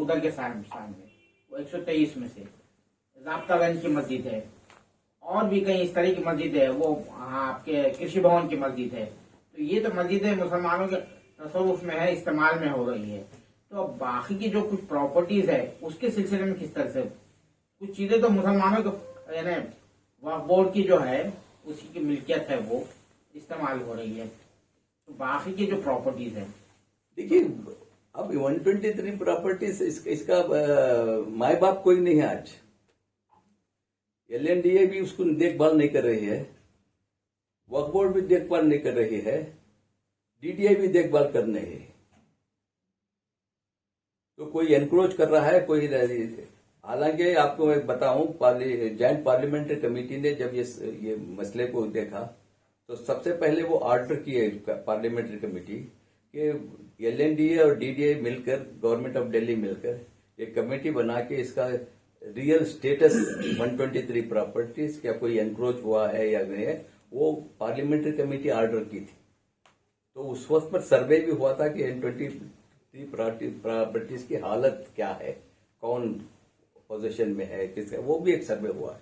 उधर के सामने, वो 123 में से ज़ाब्तागंज की मस्जिद है, और भी कई इस तरह की मस्जिद है, वो आपके कृषि भवन की मस्जिद है। तो ये तो मस्जिदें मुसलमानों के तसव्वुफ में है, इस्तेमाल में हो रही है। तो अब बाकी की जो कुछ प्रॉपर्टीज है उसके सिलसिले में किस तरह से कुछ चीजें तो मुसलमानों को यानी वक्फ बोर्ड की जो है उसी की मिल्कियत है, वो इस्तेमाल हो रही है। तो बाकी की जो प्रॉपर्टीज है, देखिए अब 123 प्रॉपर्टीज इसका माए बाप कोई नहीं है आज। LNDA भी उसको देखभाल नहीं कर रही है, वक्फ बोर्ड भी देखभाल नहीं कर रही है, DDI भी देखभाल कर नहीं है। तो कोई एनक्रोच कर रहा है, कोई। हालांकि आपको मैं बताऊं, जॉइंट पार्लियामेंट्री कमेटी ने जब ये मसले को देखा तो सबसे पहले वो ऑर्डर किए पार्लियामेंट्री कमेटी कि LNDA और DDI मिलकर, गवर्नमेंट ऑफ दिल्ली मिलकर एक कमेटी बना के इसका रियल स्टेटस 123 प्रॉपर्टीज क्या कोई एनक्रोच हुआ है या नहीं है, वो पार्लियामेंट्री कमेटी ऑर्डर की थी। तो उस वक्त पर सर्वे भी हुआ था कि 123 प्रॉपर्टीज की हालत क्या है, कौन पोजीशन में है, किसका, वो भी एक सर्वे हुआ है।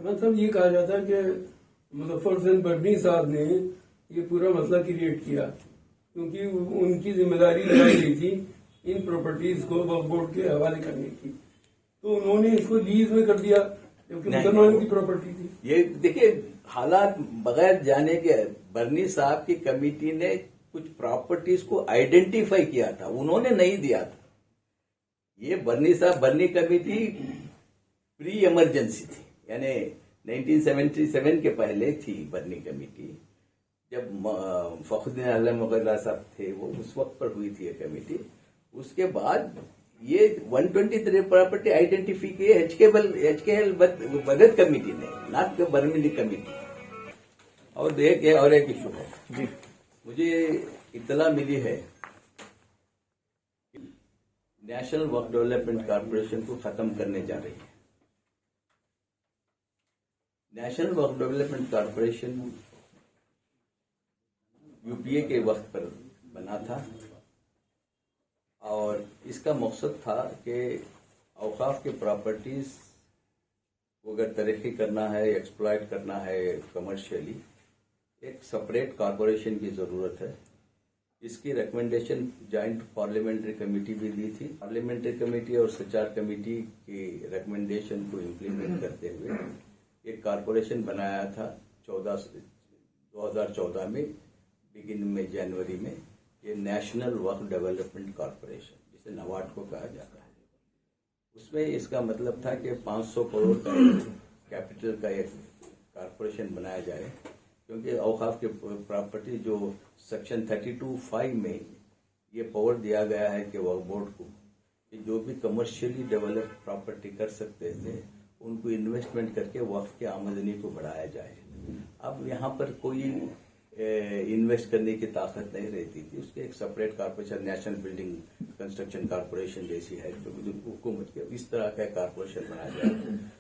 मतलब ये कहा जाता है कि मुजफ्फर हुसैन बर्नी साहब ने ये पूरा मसला क्रिएट किया, क्योंकि उनकी जिम्मेदारी लगाई गई थी इन प्रॉपर्टीज को वक्फ बोर्ड के हवाले करने की, तो उन्होंने इसको लीज में कर दिया जबकि मुसलमानों की प्रॉपर्टी थी। ये देखिए हालात बगैर जाने के बर्नी साहब की कमेटी ने कुछ प्रॉपर्टीज को आइडेंटिफाई किया था, उन्होंने नहीं दिया था। ये बर्नी कमेटी प्री इमरजेंसी थी, यानी 1977 के पहले थी बर्नी कमेटी। जब फखरुद्दीन आलम वगैरह साहब थे, वो उस वक्त पर हुई थी ये कमेटी। उसके बाद ये 123 प्रॉपर्टी आइडेंटिफाई की HKL भगत कमेटी ने, नॉट बर्नी कमेटी। और एक इशू है जी, मुझे इत्तला मिली है नेशनल वर्क डेवलपमेंट कॉर्पोरेशन को खत्म करने जा रही है। National work development corporation UPA के वक्त पर बना था और इसका मकसद था कि औकाफ के प्रॉपर्टीज को अगर तरक्की करना है, एक्सप्लॉइट करना है कमर्शियली, एक सेपरेट कॉर्पोरेशन की जरूरत है। इसकी रिकमेंडेशन जॉइंट पार्लियामेंट्री कमेटी भी दी थी। पार्लियामेंट्री कमेटी और सचार कमेटी की रिकमेंडेशन को इम्प्लीमेंट करते हुए एक कॉर्पोरेशन बनाया था 2014 में, बिगिनिंग में जनवरी में, ये नेशनल वर्क डेवलपमेंट कॉर्पोरेशन, जिसे नवाड को कहा जाता है। उसमें इसका मतलब था कि 500 करोड़ का कैपिटल का एक कॉर्पोरेशन बनाया जाए, क्योंकि औकाफ के प्रॉपर्टी जो सेक्शन 32(5) में ये पावर दिया गया है कि वक्फ बोर्ड को कि जो भी कमर्शियली डेवलप प्रॉपर्टी कर सकते थे उनको इन्वेस्टमेंट करके वक्फ की आमदनी को बढ़ाया जाए। अब यहाँ पर कोई इन्वेस्ट करने की ताकत नहीं रहती थी, उसके एक separate corporation, national building construction corporation जैसी है, तो हुकूमत के इस तरह का कॉर्पोरेशन बनाया जाए।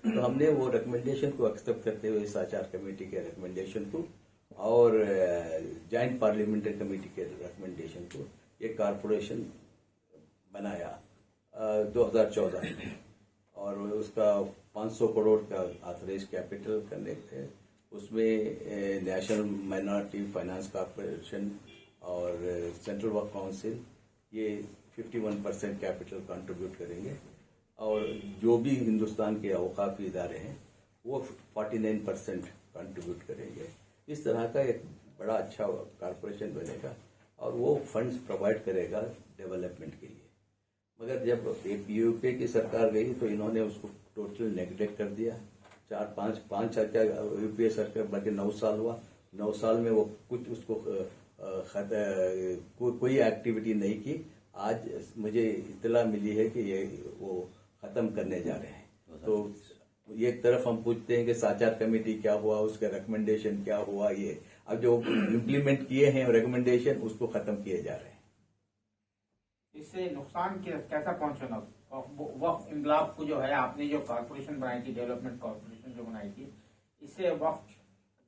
तो हमने वो रिकमेंडेशन को एक्सेप्ट करते हुए साचार कमेटी के रिकमेंडेशन को और जॉइंट पार्लियामेंट्री कमेटी के रिकमेंडेशन को ये कॉर्पोरेशन बनाया 2014 में, और उसका 500 करोड़ का ऑथराइज कैपिटल करने थे। उसमें नेशनल माइनॉरिटी फाइनेंस कॉर्पोरेशन और सेंट्रल वर्क काउंसिल ये 51% कैपिटल कंट्रीब्यूट करेंगे, और जो भी हिंदुस्तान के औकाफी इदारे हैं वो 49% कंट्रीब्यूट करेंगे। इस तरह का एक बड़ा अच्छा कॉर्पोरेशन बनेगा और वो फंड्स प्रोवाइड करेगा डेवलपमेंट के लिए। मगर जब UPA की सरकार गई तो इन्होंने उसको टोटल नेग्लेक्ट कर दिया। 4-5 UPA सरकार, बल्कि 9 साल हुआ, 9 साल में वो कुछ उसको कोई एक्टिविटी नहीं की। आज मुझे इत्तला मिली है कि ये वो खत्म करने जा रहे हैं। तो एक तरफ हम पूछते हैं कि साचार कमेटी क्या हुआ, उसका रिकमेंडेशन क्या हुआ, ये अब जो इम्प्लीमेंट किए हैं रिकमेंडेशन उसको खत्म किए जा रहे हैं। इससे नुकसान कैसा पहुंचेगा वक्फ इंकलाब को? जो है आपने जो कॉर्पोरेशन बनाई थी, डेवलपमेंट कॉर्पोरेशन जो बनाई थी, इससे वक्फ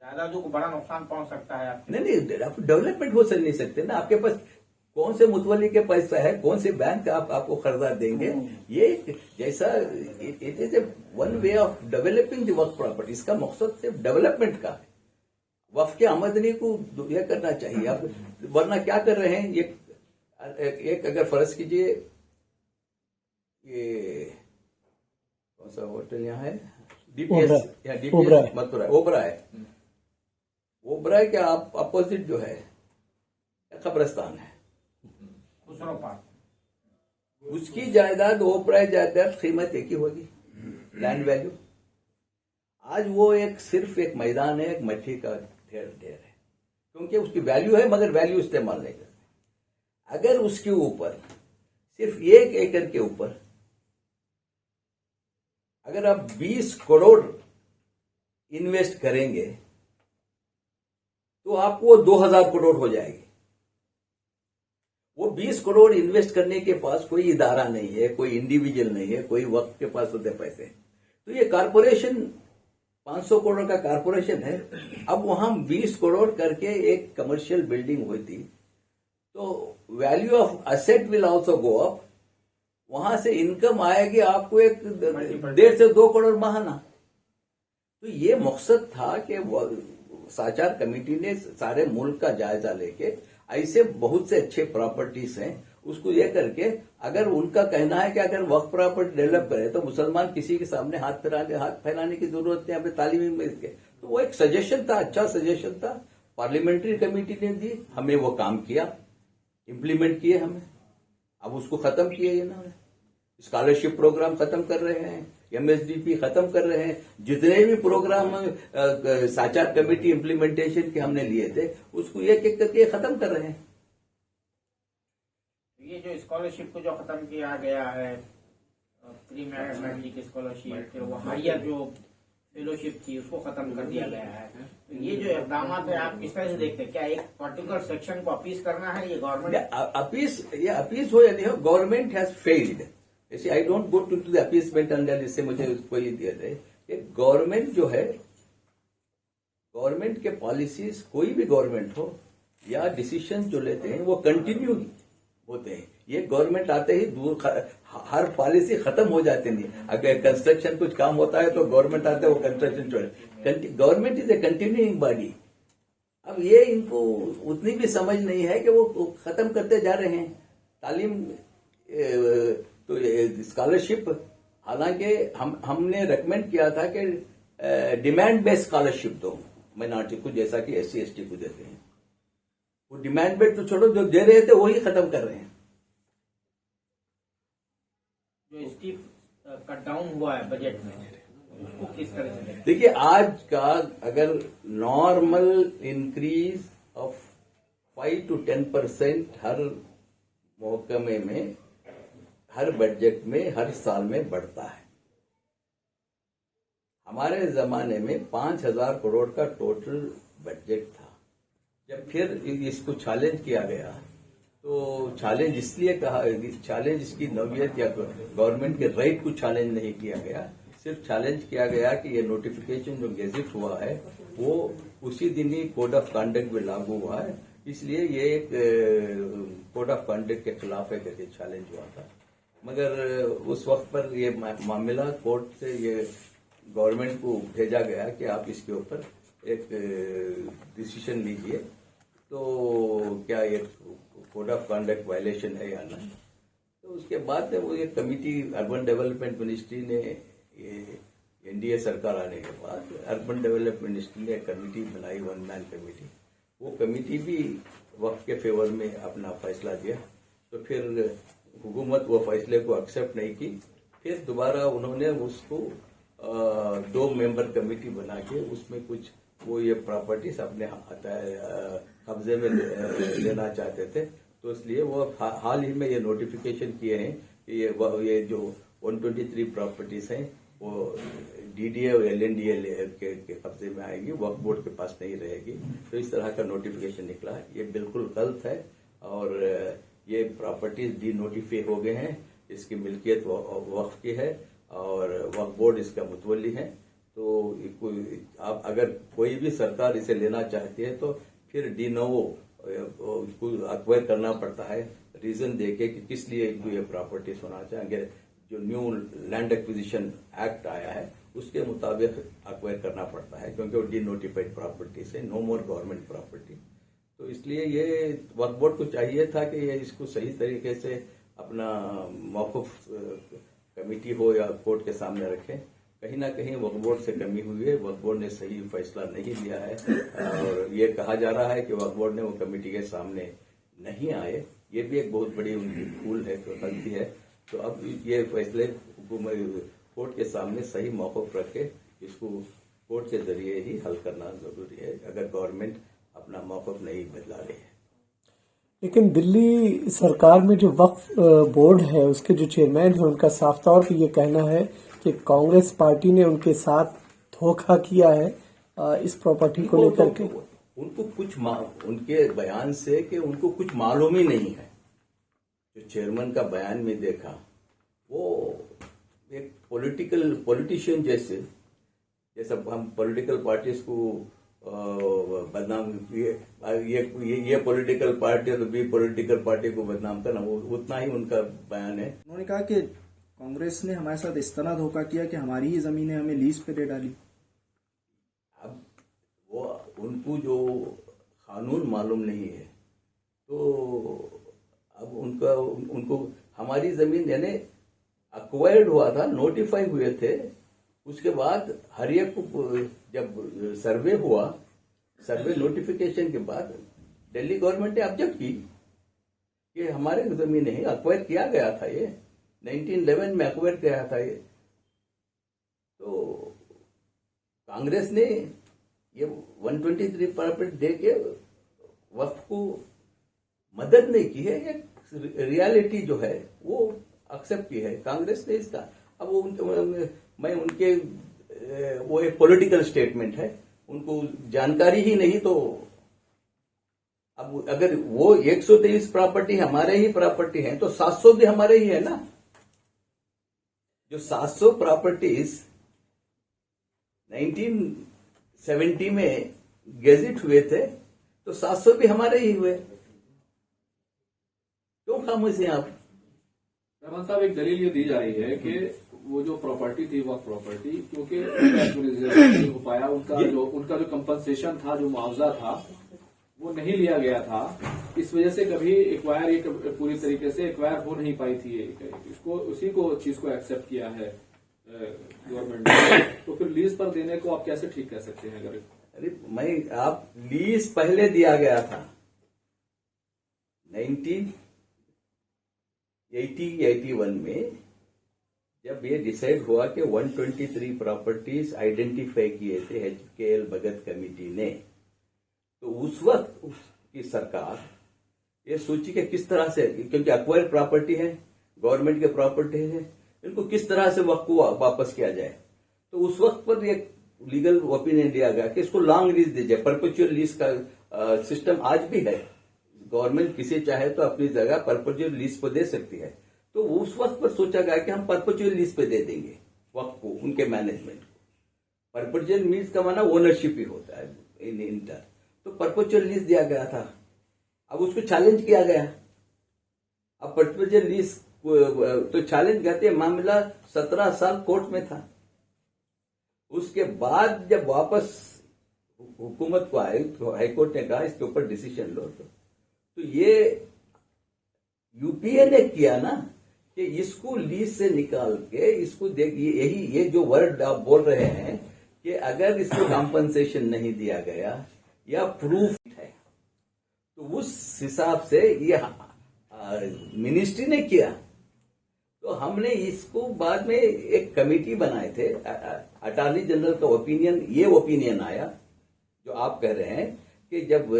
जायदादों को बड़ा नुकसान पहुंच सकता है। नहीं, आप डेवलपमेंट हो नहीं सकते ना। आपके पास कौन से मुतवली के पैसा है, कौन से बैंक आपको कर्जा देंगे, ये जैसा it is a one way of developing the Waqf property. इसका मकसद सिर्फ डेवलपमेंट का है, वक्फ की आमदनी को यह करना चाहिए। आप वरना क्या कर रहे हैं, एक अगर फर्ज कीजिए ये कौन सा होटल यहाँ है, डीपीएस मथुरा ओबराय के अपोजिट जो है कब्रिस्तान है, खुसरो पार्क, उसकी जायदाद ओबराय जायदाद कीमत एक ही होगी, लैंड वैल्यू। आज वो सिर्फ एक मैदान है, एक मट्टी का ढेर है, क्योंकि उसकी वैल्यू है मगर वैल्यू इस्तेमाल नहीं करते। अगर उसके ऊपर सिर्फ 1 एकड़ के ऊपर अगर आप 20 करोड़ इन्वेस्ट करेंगे तो आपको 2000 करोड़ हो जाएगी। वो 20 करोड़ इन्वेस्ट करने के पास कोई इदारा नहीं है, कोई इंडिविजुअल नहीं है, कोई वक्त के पास होते पैसे। तो ये कारपोरेशन 500 करोड़ का कारपोरेशन है। अब वहां 20 करोड़ करके एक कमर्शियल बिल्डिंग होती तो value of asset will also go up, वहां से इनकम आएगी आपको 1.5 से 2 करोड़ महाना। तो ये मकसद था कि साचार कमेटी ने सारे मुल्क का जायजा लेके ऐसे बहुत से अच्छे प्रॉपर्टीज हैं उसको ये करके, अगर उनका कहना है कि अगर वक्फ प्रॉपर्टी डेवलप करे तो मुसलमान किसी के सामने हाथ फैलाने की जरूरत नहीं, हमें तालीमी में इसके। तो वो एक सजेशन था, अच्छा सजेशन था, पार्लियामेंट्री कमेटी ने दी, हमें वो काम किया, इम्प्लीमेंट किए हमें। अब उसको खत्म किए इन्होंने, स्कॉलरशिप प्रोग्राम खत्म कर रहे हैं, एमएसडीपी खत्म कर रहे हैं, जितने भी प्रोग्राम साचार कमेटी इम्प्लीमेंटेशन के हमने लिए थे उसको एक एक करके खत्म कर रहे हैं। ये जो स्कॉलरशिप को जो खत्म किया गया है, प्री मैट्रिक स्कॉलरशिप, फिर वो हायर जो फेलोशिप थी उसको खत्म कर दिया गया है, तो ये जो इकदाम है आप किस तरह से देखते हैं? क्या एक पर्टिकुलर सेक्शन को अपीस करना है ये गवर्नमेंट? अपीस हो या नहीं हो, गवर्नमेंट हैज फेल्ड। ऐसे I don't go to the appeasement under, जिससे मुझे कोई दिया जाए। गवर्नमेंट जो है, गवर्नमेंट के पॉलिसीज कोई भी गवर्नमेंट हो या डिसीजन जो लेते हैं वो कंटिन्यू होते हैं। ये गवर्नमेंट आते ही हर पॉलिसी खत्म हो जाती नहीं। अगर कंस्ट्रक्शन कुछ काम होता है तो गवर्नमेंट आते है वो कंस्ट्रक्शन छोड़े। Government is a continuing body. अब ये इनको उतनी भी समझ नहीं है कि वो खत्म करते जा रहे हैं तालीम। तो स्कॉलरशिप, हालांकि हमने रेकमेंड किया था कि डिमांड बेस्ड स्कॉलरशिप दो माइनॉरिटी को, जैसा कि SC ST को देते हैं। वो डिमांड बेस्ड तो छोड़ो, जो दे रहे थे वही खत्म कर रहे हैं। जो स्टीप कट डाउन हुआ है बजट में, उसको किस तरह से? देखिए, आज का अगर नॉर्मल इंक्रीज ऑफ 5 to 10% हर महकमे में, हर बजट में, हर साल में बढ़ता है। हमारे जमाने में 5000 करोड़ का टोटल बजट था। जब फिर इसको चैलेंज किया गया तो चैलेंज इसलिए कहा, चैलेंज इसकी नौयत या गवर्नमेंट के राइट को चैलेंज नहीं किया गया, सिर्फ चैलेंज किया गया कि ये नोटिफिकेशन जो गेजेट हुआ है वो उसी दिन ही कोड ऑफ कंडक्ट में लागू हुआ है, इसलिए ये एक कोड ऑफ कंडक्ट के खिलाफ है करके चैलेंज हुआ था। मगर उस वक्त पर ये मामला कोर्ट से ये गवर्नमेंट को भेजा गया कि आप इसके ऊपर एक डिसीजन लीजिए, तो क्या ये कोड ऑफ कंडक्ट वायलेशन है या नहीं। तो उसके बाद वो ये कमिटी, अर्बन डेवलपमेंट मिनिस्ट्री ने, ये NDA सरकार आने के बाद अर्बन डेवलपमेंट मिनिस्ट्री ने एक कमेटी बनाई, 1 मैन कमेटी। वो कमेटी भी वक्फ के फेवर में अपना फैसला दिया। तो फिर हुकूमत वो फैसले को एक्सेप्ट नहीं की, फिर दोबारा उन्होंने उसको 2 मेंबर कमेटी बना के उसमें कुछ वो ये प्रॉपर्टीज अपने कब्जे में लेना चाहते थे। तो इसलिए वो हाल ही में ये नोटिफिकेशन किए हैं कि ये जो 123 प्रॉपर्टीज हैं वो DDA और LNDA के कब्जे में आएगी, वक्फ बोर्ड के पास नहीं रहेगी। तो इस तरह का नोटिफिकेशन निकला है, ये बिल्कुल गलत है और ये प्रॉपर्टीज डी नोटिफाई हो गए हैं। इसकी मिल्कियत वक्फ की है और वक्फ बोर्ड इसका मुतवल्ली है। तो आप अगर कोई भी सरकार इसे लेना चाहती है तो फिर डी नोवो उसको अक्वायर करना पड़ता है, रीजन देके कि किस लिए इनको ये प्रॉपर्टीज होना चाहिए। जो न्यू लैंड एक्विजिशन एक्ट आया है उसके मुताबिक अक्वायर करना पड़ता है, क्योंकि वो डिनोटिफाइड प्रॉपर्टीज है, नो मोर गवर्नमेंट प्रॉपर्टी। तो इसलिए ये वक्फ बोर्ड को चाहिए था कि ये इसको सही तरीके से अपना मौकूफ कमेटी हो या कोर्ट के सामने रखें। कहीं ना कहीं वक्फ बोर्ड से कमी हुई है, वक्फ बोर्ड ने सही फैसला नहीं लिया है, और ये कहा जा रहा है कि वक्फ बोर्ड ने वो कमेटी के सामने नहीं आए। ये भी एक बहुत बड़ी उनकी भूल है, तो गलती है। तो अब ये फैसले कोर्ट के सामने सही मौकूफ रख के इसको कोर्ट के जरिए ही हल करना जरूरी है, अगर गवर्नमेंट अपना मौकूफ नहीं बदला रही है। लेकिन दिल्ली सरकार में जो वक्फ बोर्ड है उसके जो चेयरमैन है उनका साफ तौर पर ये कहना है कि कांग्रेस पार्टी ने उनके साथ धोखा किया है इस प्रॉपर्टी को लेकर के। उनको कुछ उनके बयान से कि उनको कुछ मालूम ही नहीं है। जो चेयरमैन का बयान में देखा, वो एक पॉलिटिशियन जैसा हम पॉलिटिकल पार्टीज को बदनाम, ये पॉलिटिकल पार्टी है तो बी पॉलिटिकल पार्टी को बदनाम करना, वो उतना ही उनका बयान है। उन्होंने कहा कि कांग्रेस ने हमारे साथ इस तरह धोखा किया कि हमारी ही जमीनें हमें लीज पे दे डाली। अब वो उनको जो कानून मालूम नहीं है, तो अब उनको हमारी जमीन यानी अक्वायर्ड हुआ था, नोटिफाई हुए थे, उसके बाद हर एक को जब सर्वे हुआ, सर्वे नोटिफिकेशन के बाद दिल्ली गवर्नमेंट ने ऑब्जेक्ट की कि हमारे जमीन है, अक्वायर किया गया था, ये 1911 में अक्वायर किया था ये। तो कांग्रेस ने ये 123 प्रॉपर्टी दे के वक्फ को मदद नहीं की है, एक रियलिटी जो है वो एक्सेप्ट की है कांग्रेस ने इसका। अब मैं उनके वो एक पॉलिटिकल स्टेटमेंट है, उनको जानकारी ही नहीं, तो अब अगर वो 123 प्रॉपर्टी हमारे ही प्रॉपर्टी है तो 700 भी हमारे ही है ना। जो 700 प्रॉपर्टीज 1970 में गेजेट हुए थे, तो 700 भी हमारे ही हुए। क्यों खामोश हैं आप? रहमान साहब, एक दलील ये दी जा रही है कि वो जो प्रॉपर्टी थी, वह प्रॉपर्टी क्योंकि नहीं हो पाया, उनका जो कंपनसेशन था, जो मुआवजा था, वो नहीं लिया गया था। इस वजह से कभी एक्वायर पूरी तरीके से एक्वायर हो नहीं पाई थी। इसको उसी को चीज को एक्सेप्ट किया है गवर्नमेंट ने। तो फिर लीज पर देने को आप कैसे ठीक कह सकते हैं? अरे आप लीज पहले दिया गया था 1980-81 में, जब ये डिसाइड हुआ कि 123 प्रॉपर्टीज आइडेंटिफाई किए थे HKL भगत कमेटी ने, तो उस वक्त की सरकार ये सोची कि किस तरह से, क्योंकि अक्वायर प्रॉपर्टी है, गवर्नमेंट के प्रॉपर्टी है, इनको किस तरह से वक्त को वापस किया जाए। तो उस वक्त पर एक लीगल ओपिनियन दिया गया कि इसको लॉन्ग लीज दीजिए। परपेचुअल लीज का सिस्टम आज भी है, गवर्नमेंट किसी चाहे तो अपनी जगह परपेचुअल लीज पर दे सकती है। तो उस वक्त पर सोचा गया कि हम परपेचुअल लीज पे दे देंगे वक्त को, उनके मैनेजमेंट को। परपेचुअल लीज का माना ओनरशिप ही होता है इन इंटर। तो परपेचुअल लीज दिया गया था, अब उसको चैलेंज किया गया। अब परपेचुअल लीज तो चैलेंज करते, मामला 17 साल कोर्ट में था। उसके बाद जब वापस हुकूमत को आए तो हाईकोर्ट ने कहा इसके ऊपर डिसीजन लो। तो ये यूपीए ने किया ना कि इसको लीज से निकाल के इसको देखिए, यही ये जो वर्ड आप बोल रहे हैं कि अगर इसको कॉम्पनसेशन नहीं दिया गया या प्रूफ है, तो उस हिसाब से ये मिनिस्ट्री ने किया। तो हमने इसको बाद में एक कमेटी बनाए थे, अटॉर्नी जनरल का ओपिनियन, ये ओपिनियन आया जो आप कह रहे हैं कि जब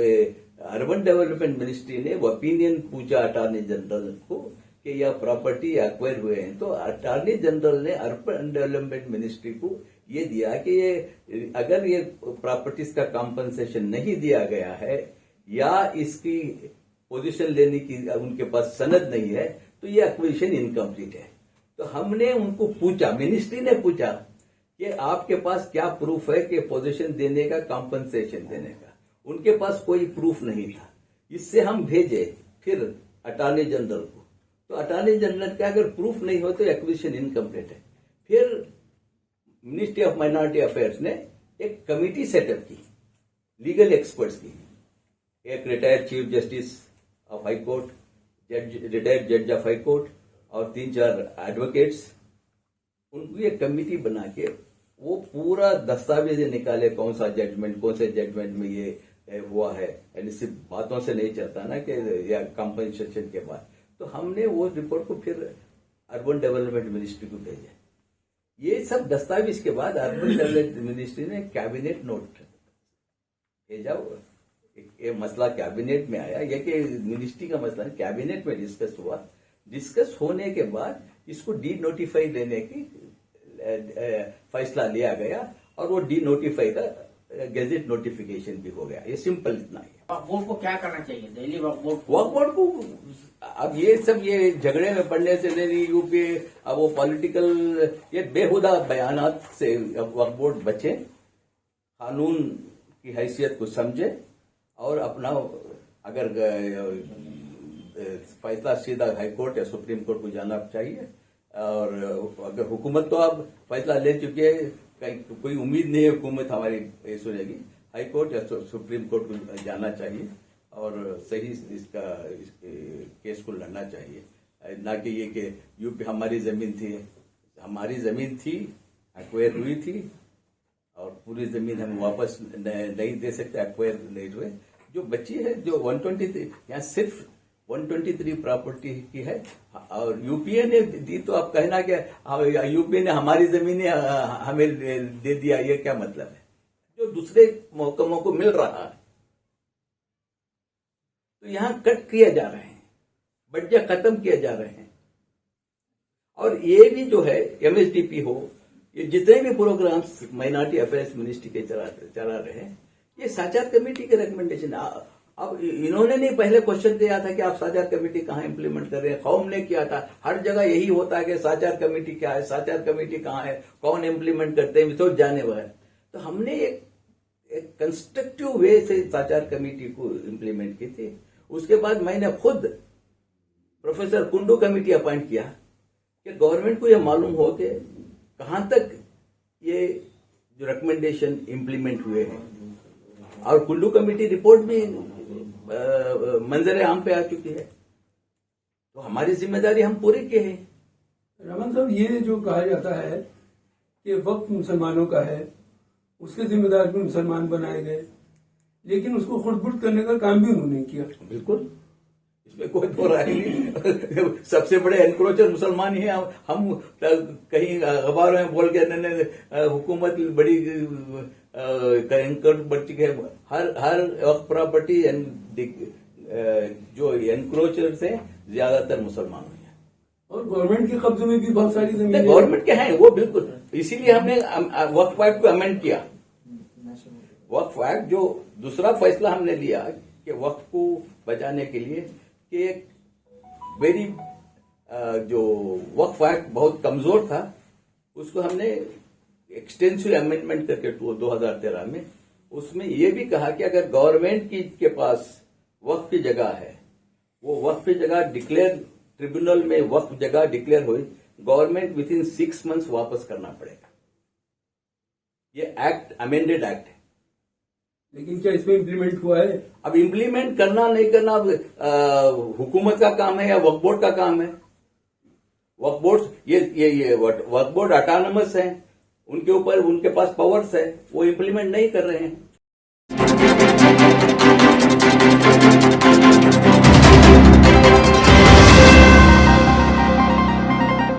अर्बन डेवलपमेंट मिनिस्ट्री ने ओपिनियन पूछा अटॉर्नी जनरल को कि यह प्रॉपर्टी एक्वायर हुए हैं, तो अटॉर्नी जनरल ने अर्बन डेवलपमेंट मिनिस्ट्री को ये दिया कि ये अगर ये प्रॉपर्टीज का कॉम्पनसेशन नहीं दिया गया है या इसकी पोजीशन लेने की उनके पास सनद नहीं है, तो ये एक्विजिशन इनकम्प्लीट है। तो हमने उनको पूछा, मिनिस्ट्री ने पूछा कि आपके पास क्या प्रूफ है कि पोजीशन देने का, कॉम्पनसेशन देने का। उनके पास कोई प्रूफ नहीं था। इससे हम भेजे फिर अटॉर्नी जनरल को, तो अटॉर्नी जनरल का अगर प्रूफ नहीं हो तो एक्विजिशन इनकम्प्लीट है। फिर मिनिस्ट्री ऑफ माइनॉरिटी अफेयर्स ने एक कमिटी सेटअप की लीगल एक्सपर्ट्स की, एक retired chief justice of high court, retired जज ऑफ हाई कोर्ट और 3-4 एडवोकेट्स, उनको एक कमिटी बना के वो पूरा दस्तावेज निकाले, कौन सा जजमेंट, कौन से जजमेंट में ये हुआ है, यानी सिर्फ बातों से नहीं चलता ना कि या कंपनसेशन के बाद। तो हमने वो रिपोर्ट को फिर अर्बन डेवलपमेंट मिनिस्ट्री को भेजा। ये सब दस्तावेज के बाद अर्बन डेवलपमेंट मिनिस्ट्री ने कैबिनेट नोट भेजा। ये मसला कैबिनेट में आया, यह कि मिनिस्ट्री का मसला कैबिनेट में डिस्कस हुआ। डिस्कस होने के बाद इसको डी नोटिफाई देने की फैसला लिया गया और वो डी नोटिफाई का गैजेट नोटिफिकेशन भी हो गया। ये सिंपल इतना ही। वक्फ बोर्ड को क्या करना चाहिए? दिल्ली वक्फ बोर्ड वक्फ बोर्ड को अब ये सब ये झगड़े में पड़ने से नहीं, यूपी अब वो पॉलिटिकल ये बेहुदा बयानात से वक्फ बोर्ड बचे, कानून की हैसियत को समझे और अपना अगर फैसला सीधा हाई कोर्ट या सुप्रीम कोर्ट को जाना चाहिए। और अगर हुकूमत तो अब फैसला ले चुकी है, कोई उम्मीद नहीं है हुकूमत हमारी सुनेगी, हाई कोर्ट या सुप्रीम कोर्ट को जाना चाहिए और सही इसका केस को लड़ना चाहिए। ना कि ये कि यूपी हमारी जमीन थी एक्वायर हुई थी और पूरी जमीन हम वापस नहीं दे सकते, एक्वायर नहीं हुए। जो बची है जो 123 यहाँ सिर्फ 123 प्रॉपर्टी की है और यूपीए ने दी, तो आप कहना कि यूपीए ने हमारी जमीनें हमें दे दिया, ये क्या मतलब है? जो दूसरे महकमों को मिल रहा है तो यहां कट किए जा रहे हैं, बज्जा खत्म किए जा रहे हैं। और ये भी जो है एमएसडीपी हो, ये जितने भी प्रोग्राम्स माइनॉरिटी अफेयर्स मिनिस्ट्री के चला रहे हैं, ये साचार कमेटी के रिकमेंडेशन। अब इन्होंने नहीं पहले क्वेश्चन किया था कि आप साचार कमेटी कहाँ इंप्लीमेंट कर रहे हैं, कौम ने किया था। हर जगह यही होता है कि साचार कमेटी क्या है, साचार कमेटी कहाँ है, कौन इंप्लीमेंट करते हैं, तो जाने हुआ है। तो हमने एक कंस्ट्रक्टिव वे से साचार कमेटी को इंप्लीमेंट की थी। उसके बाद मैंने खुद प्रोफेसर कुंडू कमेटी अपॉइंट किया कि गवर्नमेंट को यह मालूम हो कि कहां तक ये जो रिकमेंडेशन इंप्लीमेंट हुए हैं, और कुंडू कमेटी रिपोर्ट भी मंजर आम पे आ चुकी है। तो हमारी जिम्मेदारी हम पूरी की है। रमन साहब, ये जो कहा जाता है कि वक्त मुसलमानों का है, उसके जिम्मेदार भी मुसलमान बनाए गए, लेकिन उसको खुर्द-बुर्द करने का काम भी उन्होंने किया। बिल्कुल, इसमें कोई दो राय नहीं। सबसे बड़े एनक्रोचर मुसलमान ही हैं। हम कहीं अखबारों में बोल के हुकूमत बड़ी एनक्रोच बढ़ चुकी है। हर प्रॉपर्टी जो एनक्रोचर्स हैं ज्यादातर मुसलमान हैं और गवर्नमेंट के कब्जे में भी बहुत सारी जमीनें गवर्नमेंट के हैं, वो बिल्कुल। इसीलिए हमने वक्फ एक्ट को अमेंड किया। वक्फ एक्ट जो दूसरा फैसला हमने लिया कि वक्फ को बचाने के लिए कि एक वेरी जो वक्फ एक्ट बहुत कमजोर था, उसको हमने एक्सटेंसिव अमेंडमेंट करके 2013 में उसमें यह भी कहा कि अगर गवर्नमेंट के पास वक्फ की जगह है, वो वक्फ की जगह डिक्लेयर ट्रिब्यूनल में वक्फ जगह डिक्लेयर हुई, गवर्नमेंट विद इन 6 मंथ्स वापस करना पड़ेगा। ये एक्ट अमेंडेड एक्ट है। लेकिन क्या इसमें इम्प्लीमेंट हुआ है? अब इम्प्लीमेंट करना नहीं करना हुकूमत का काम है या वक्फ बोर्ड का काम है? वक्फ बोर्ड ये वक्फ बोर्ड ऑटोनमस है, उनके ऊपर उनके पास पावर्स है, वो इम्प्लीमेंट नहीं कर रहे हैं।